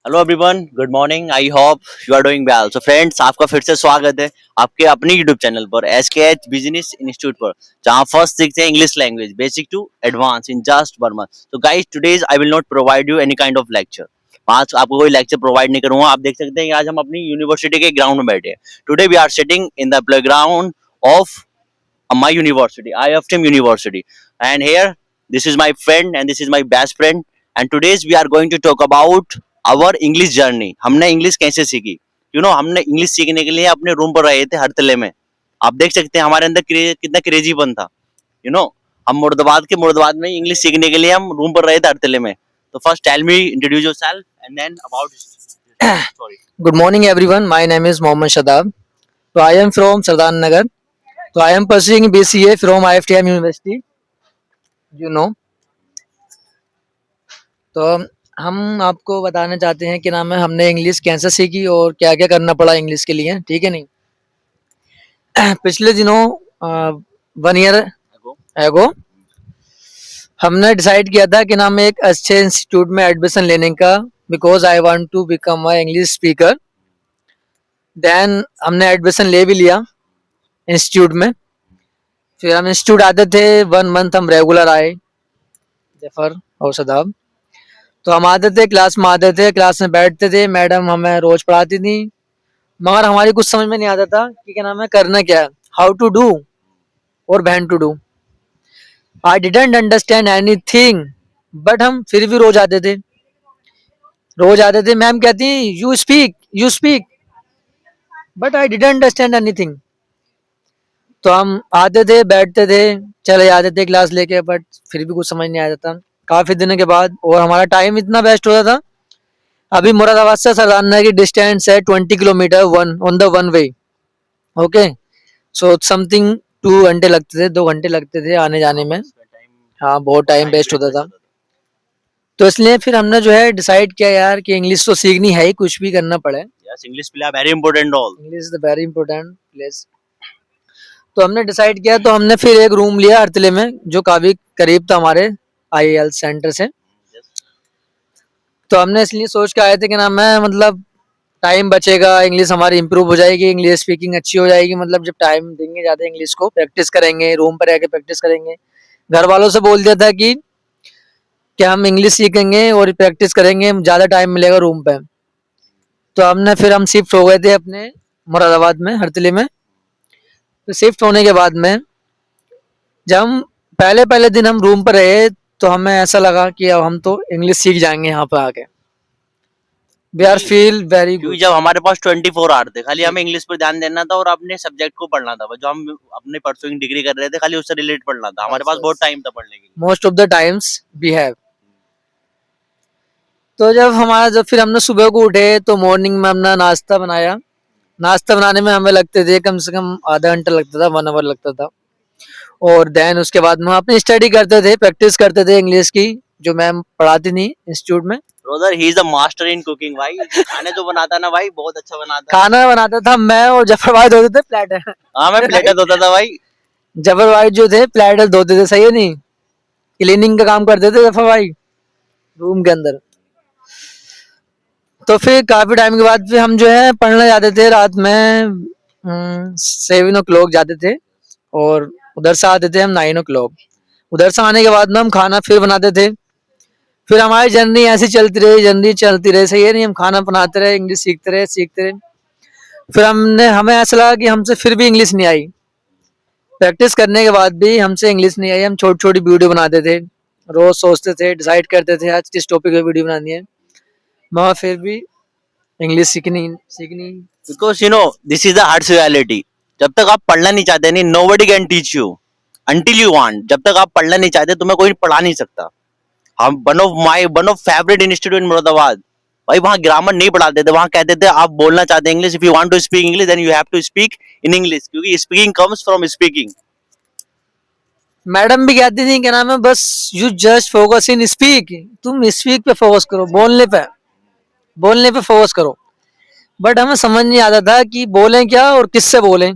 Hello everyone, good morning. I hope you are doing well. So friends, आपका फिर से स्वागत है आपके अपने यूट्यूब चैनल पर SKH बिजनेस इंस्टीट्यूट पर, जहां फर्स्ट सीखते हैं English language basic to advance in just 1 month. तो guys, today's I will not provide you any kind of lecture. आज आपको कोई लेक्चर प्रोवाइड नहीं करूंगा। आप देख सकते हैं कि आज हम अपनी यूनिवर्सिटी के ग्राउंड में बैठे हैं। Today we are sitting in the playground of my university, IFTM University, and here this is my friend and this is my best friend, and today's we are going to talk about our English journey। हमने English कैसे सीखी। हमने English सीखने के लिए अपने room पर रहे थे हरतले में। आप देख सकते हैं हमारे अंदर कितना क्रेजीपन था। यू नो हम मुर्दाबाद में इंग्लिश सीखने के लिए हम रूम पर रहे थे हरतले में। तो first tell me, introduce yourself and then about sorry. Good morning, everyone. My name is Mohammed Shadab. So I am from Sardar Nagar. So I am pursuing BCA from IFTM University. You know. तो हम आपको बताना चाहते हैं कि नाम है हमने इंग्लिश कैसे सीखी और क्या क्या करना पड़ा इंग्लिश के लिए, ठीक है नहीं। पिछले दिनों 1 ईयर एगो हमने डिसाइड किया था कि नाम एक अच्छे इंस्टीट्यूट में एडमिशन लेने का, because I want to become a English speaker. Then हमने एडमिशन ले भी लिया इंस्टीट्यूट में। फिर हम इंस्टीट्यूट आते थे, 1 मंथ हम रेगुलर आए, जफर और सदाब। तो हम आते थे, क्लास में आते थे, क्लास में बैठते थे, मैडम हमें रोज पढ़ाती थी, मगर हमारी कुछ समझ में नहीं आता था कि क्या नाम है करना क्या है, हाउ टू डू और when to do. I didn't understand anything, but हम फिर भी रोज आते थे, मैम कहती you speak, but I didn't understand anything. तो हम आते थे, बैठते थे, चले जाते थे क्लास लेके, बट फिर भी कुछ समझ नहीं आता था काफी दिनों के बाद। और हमारा टाइम इतना वेस्ट होता था। अभी मुरादाबाद से सरदारनगर की डिस्टेंस है 20 kilometre on the one way. Okay, so something 2 घंटे लगते थे, 2 घंटे लगते थे आने जाने में। हाँ, बहुत टाइम वेस्ट होता था। तो इसलिए फिर हमने जो है डिसाइड किया यार कि इंग्लिश तो सीखनी है ही, कुछ भी करना पड़े। Yes, English play very important role. English is very important place. तो हमने डिसाइड किया, तो हमने फिर एक रूम लिया अरतले में, जो काफी करीब था हमारे IEL सेंटर से। तो हमने इसलिए सोच के आए थे कि नाम है मतलब टाइम बचेगा, इंग्लिश हमारी इंप्रूव हो जाएगी, इंग्लिश स्पीकिंग अच्छी हो जाएगी। मतलब जब टाइम देंगे ज़्यादा इंग्लिश को, प्रैक्टिस करेंगे, रूम पर आके प्रैक्टिस करेंगे। घर वालों से बोल दिया था कि क्या हम इंग्लिश सीखेंगे और प्रैक्टिस करेंगे, ज़्यादा टाइम मिलेगा रूम पे। तो हम शिफ्ट हो गए थे अपने मुरादाबाद में, हरतले में। तो शिफ्ट होने के बाद में जब हम पहले पहले दिन हम रूम पर रहे, तो हमें ऐसा लगा कि अब हम तो इंग्लिश सीख जाएंगे यहाँ पे आके। वी आर फील वेरी क्योंकि गुड। जब हमारे पास 24 आवर थे, खाली हमें इंग्लिश पर ध्यान देना था और अपने सब्जेक्ट को पढ़ना था। जो हम अपने परसुइंग डिग्री कर रहे थे, खाली उससे रिलेट पढ़ना था। हमारे पास बहुत टाइम था पढ़ने के लिए। Most of the times we have. तो जब फिर हमने सुबह को उठे, तो मॉर्निंग में हमने नाश्ता बनाया। नाश्ता बनाने में हमें लगते थे कम से कम आधा घंटा लगता था, 1 आवर लगता था। और देन उसके बाद में हम अपनी स्टडी करते थे, प्रैक्टिस करते थे इंग्लिश की, जो मैम पढ़ाती थी इंस्टीट्यूट में। Brother, he is the master in cooking भाई। खाने जो बनाता ना भाई, बहुत अच्छा बनाता है। खाना बनाता था मैं, और जफर भाई धोते थे प्लेटर। हाँ, मैं प्लेटर होता था भाई। जफर भाई जो थे प्लेटर धोते थे, सही है नहीं, क्लीनिंग का काम करते थे जफर भाई रूम के अंदर। तो फिर काफी टाइम के बाद फिर हम जो है पढ़ने जाते थे रात में, 7 o'clock जाते थे, और उधर से आते थे हम 9 o'clock। उधर से आने के बाद में हम खाना फिर बनाते थे। फिर हमारी जर्नी ऐसी चलती रही, सही है नहीं, हम खाना बनाते रहे, इंग्लिश सीखते रहे। फिर हमें ऐसा लगा कि हमसे फिर भी इंग्लिश नहीं आई। प्रैक्टिस करने के बाद भी हमसे इंग्लिश नहीं आई। हम छोटी छोटी वीडियो बनाते थे, रोज सोचते थे, डिसाइड करते थे आज किस टॉपिक पे वीडियो बनानी है, मगर फिर भी इंग्लिश सीखनी। Because this is the hard reality. जब तक आप पढ़ना नहीं चाहते नहीं, nobody can teach you until you want. जब तक आप पढ़ना नहीं चाहते, तुम्हें कोई पढ़ा नहीं सकता। हम वन ऑफ फेवरेट इंस्टीट्यूट इन मुरादाबाद, भाई वहाँ ग्रामर नहीं पढ़ाते थे। वहाँ कहते थे आप बोलना चाहते हैं English, if you want to speak English then you have to speak in English, क्योंकि speaking comes from speaking. Madam भी कहती थी क्या नाम है, बस you just focus in speak, तुम स्पीक पे फोकस करो, बोलने पे फोकस करो। बट हमें समझ नहीं आता था कि बोलें क्या और किससे बोलें,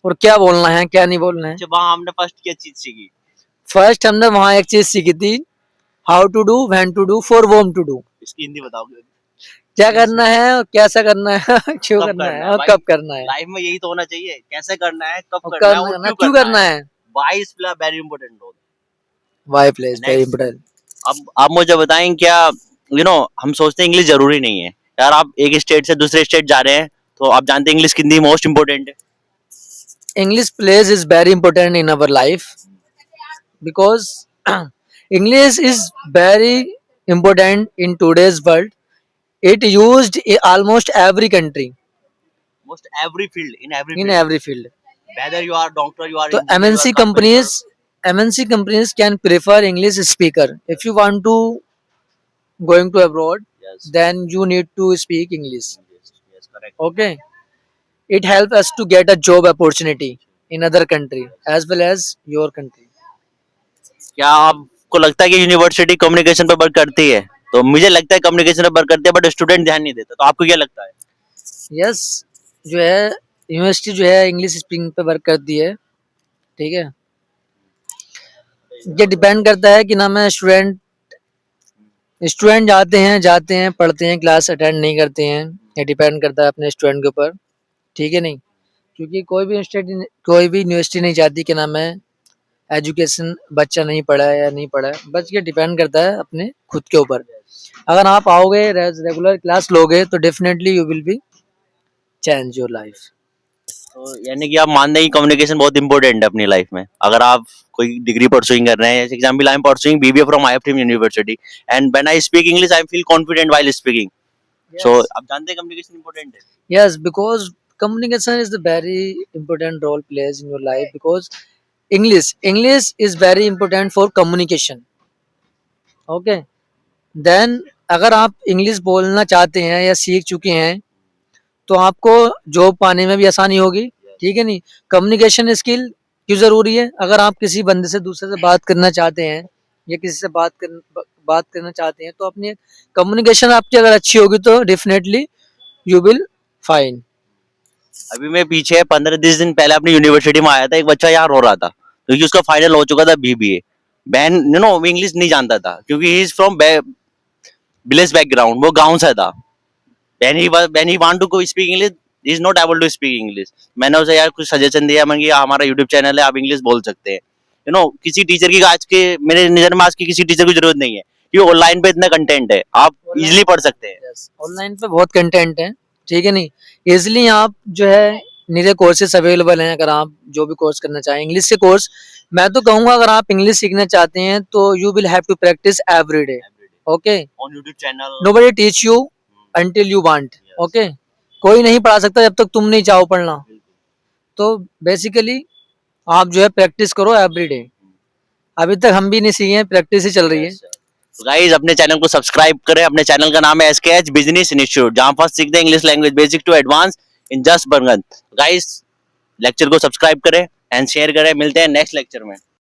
और क्या बोलना है क्या नहीं बोलना है। वहाँ हमने फर्स्ट क्या चीज सीखी? फर्स्ट हमने वहाँ एक चीज सीखी थी, how to do, when to do, for whom to do. इसकी हिंदी बताओगे? क्या करना है और कैसा करना है क्यों कब करना करना है है और भाई? कब करना है लाइफ में यही तो होना चाहिए, कैसे करना है, कब और करना है और क्यों करना है why is play very important role. Why place very next, important अब आप मुझे बताएं क्या, हम सोचते हैं इंग्लिश जरूरी नहीं है यार, आप एक स्टेट से दूसरे स्टेट जा रहे हैं तो आप जानते हैं इंग्लिश कितनी मोस्ट इंपोर्टेंट है। English plays is very important in our life because English is very important in today's world. It used in almost every country most every field, in every in field, every field. Whether you are doctor, you are So engineer, you are carpenter. MNC companies can prefer English speaker. If you want to going to abroad, yes, then you need to speak English. Yes correct. Okay, it helps us to get a job opportunity in other country as well as your country. क्या आपको लगता है कि university communication पर work करती है? तो मुझे लगता है कम्युनिकेशन पर वर्क करती है बट स्टूडेंट ध्यान नहीं देता, तो आपको क्या लगता है? यस, जो है यूनिवर्सिटी जो है इंग्लिश स्पीकिंग पे वर्क करती है, ठीक है। ये डिपेंड करता है कि नाम है स्टूडेंट स्टूडेंट जाते हैं पढ़ते हैं, क्लास अटेंड नहीं करते हैं। ये डिपेंड करता है अपने स्टूडेंट के ऊपर, ठीक है नहीं, क्योंकि कोई भी यूनिवर्सिटी नहीं चाहती कि नाम है एजुकेशन बच्चा नहीं पढ़ा है या नहीं पढ़ा है, बस ये डिपेंड करता है अपने खुद के ऊपर। अगर आप आओगे रेगुलर क्लास लोगे तो definitely you will be change your life. तो यानी कि आप मानते हैं कि कम्युनिकेशन बहुत इंपॉर्टेंट है अपनी लाइफ में। अगर आप कोई डिग्री परसुइंग कर रहे हैं, example I am pursuing BBA from IFT university and when I speak English I feel confident while speaking. So आप जानते हैं कम्युनिकेशन इंपॉर्टेंट है। Yes, because communication is the very important role plays in your life because English is very important for communication. Okay, then अगर आप English बोलना चाहते हैं या सीख चुके हैं तो आपको जॉब पाने में भी आसानी होगी, ठीक है नहीं। कम्युनिकेशन स्किल क्यों जरूरी है? अगर आप किसी बंदे से दूसरे से बात करना चाहते हैं या किसी से बात करना चाहते हैं तो अपनी कम्युनिकेशन आपकी अगर अच्छी होगी तो डेफिनेटली यू विल फाइन। अभी मैं पीछे 15-20 दिन पहले अपनी यूनिवर्सिटी में आया था, एक बच्चा यहाँ रो रहा था क्योंकि उसका फाइनल हो चुका था बीबीए। बैन इंग्लिश नहीं जानता था क्योंकि he is from village background, वो गांव से था। when he want to go speak English, he is not able to speak English। मैंने उसे यार कुछ सजेशन दिया, मैंने कहा हमारा यूट्यूब चैनल है, आप इंग्लिश बोल सकते हैं। किसी टीचर की आज के मेरे नजर में आज की किसी टीचर की जरूरत नहीं है क्योंकि ऑनलाइन पे इतना कंटेंट है, आप इजिली पढ़ सकते हैं। ऑनलाइन पे बहुत कंटेंट है, ठीक है नहीं। इजिली आप जो है नीचे कोर्सेस अवेलेबल हैं, अगर आप जो भी कोर्स करना चाहें इंग्लिश के कोर्स। मैं तो कहूँगा अगर आप इंग्लिश सीखना चाहते हैं तो you will have to practise every day. Okay, on YouTube channel nobody teach you until you want. Okay, कोई नहीं पढ़ा सकता जब तक तुम नहीं चाहो पढ़ना। तो बेसिकली आप जो है प्रैक्टिस करो एवरी डे। अभी तक हम भी नहीं सीखे हैं, प्रैक्टिस ही चल रही है। गाइस अपने चैनल को सब्सक्राइब करें। अपने चैनल का नाम है एसकेएच बिजनेस इंस्टीट्यूट, जहां फर्स्ट सीखते हैं English language basic to advance in just बरगन। गाइस लेक्चर को सब्सक्राइब करें एंड शेयर करें। मिलते हैं नेक्स्ट लेक्चर में।